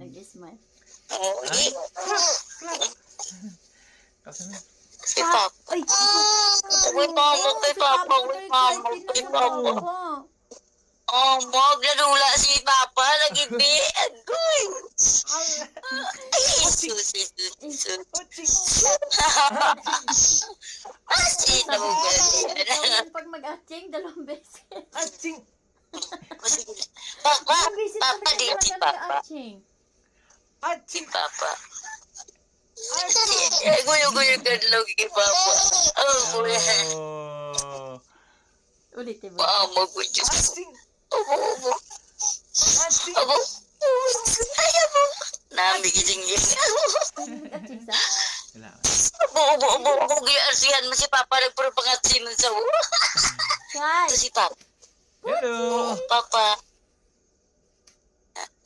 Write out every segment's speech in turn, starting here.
Nag-smile. Oo, Ay, clap. Kasi na. si Papa. Ay! Uy, mama, kay Papa. Uy, mama, kay Papa. Oh, maglulula si Papa. Nagibi. Agoy. Ay, sus. Sino mo ganyan? Pag mag-atching, 2 beses. Aching. Papa, 2 beses Papa, di si Papa. nag-atching. Si Aching. Papa. Ay, guyo-guyo ka lang kay Papa. Oh, boy. Oh. Ulitin mo. Wow, magudyos. Aching. Abo. Aching. Abo. Ay, abo. Namigising yun. Nag-atching sa? Wala. Abo. Giarsihan mo si Papa. Nagpapangati mo sa ulo. Kai! Ito si Papa. Hello. Papa.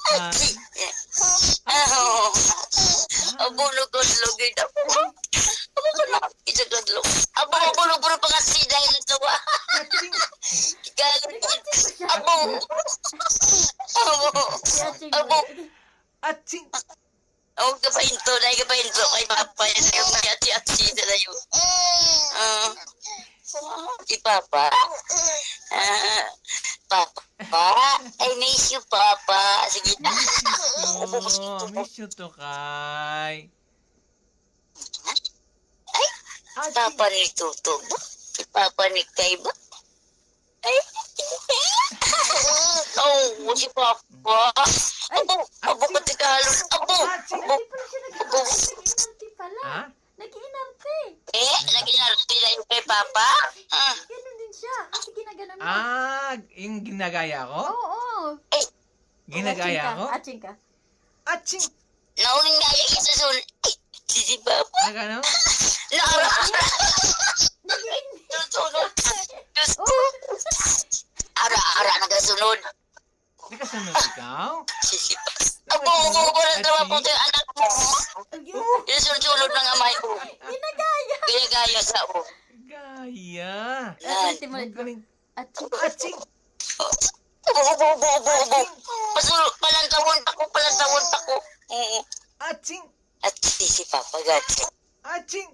Achi. Abo, nagkadlogin. Abo, nakakita kadlog. Abo, pangati dahil natawa. Aching. Abo. I-atching Abo. mo. Aching. Oh, kapahinto kay Papa. Yung may ati-ati na yun. Si Papa. Papa. I miss you, Papa. Sige na. Oh, miss you to, Kai. Ay, Aching. Papa ni Tuto ba? Si Papa ni Kay ba? Ay. Oh, si Papa. Abo ka tigalon. Abo. Hindi pala siya nag-inarte pala. Ha? Nag-inarte. Lagi narti na yung kay Papa. Ganun din siya. Kasi ginaganon mo. Ah, yung ginagaya ko? Oo. Ginagaya ko? Atching ka. Aching. Nauling nga yung isa sun. Si Papa. Ah, gano'n? Naara. Nag-iinit. Sunod. Ara, nagasunod. Hindi ka sunod ikaw? Si Papa. Abo, naman po yung anak mo. Yung sunod ng amay ko. Ginagaya. Gaya sa o. Gaya. Ulitin mo. Ang galing. Atching. Aching. Abo. Palantawon pa ko. Oo. Aching. At si Papa gati. Aching.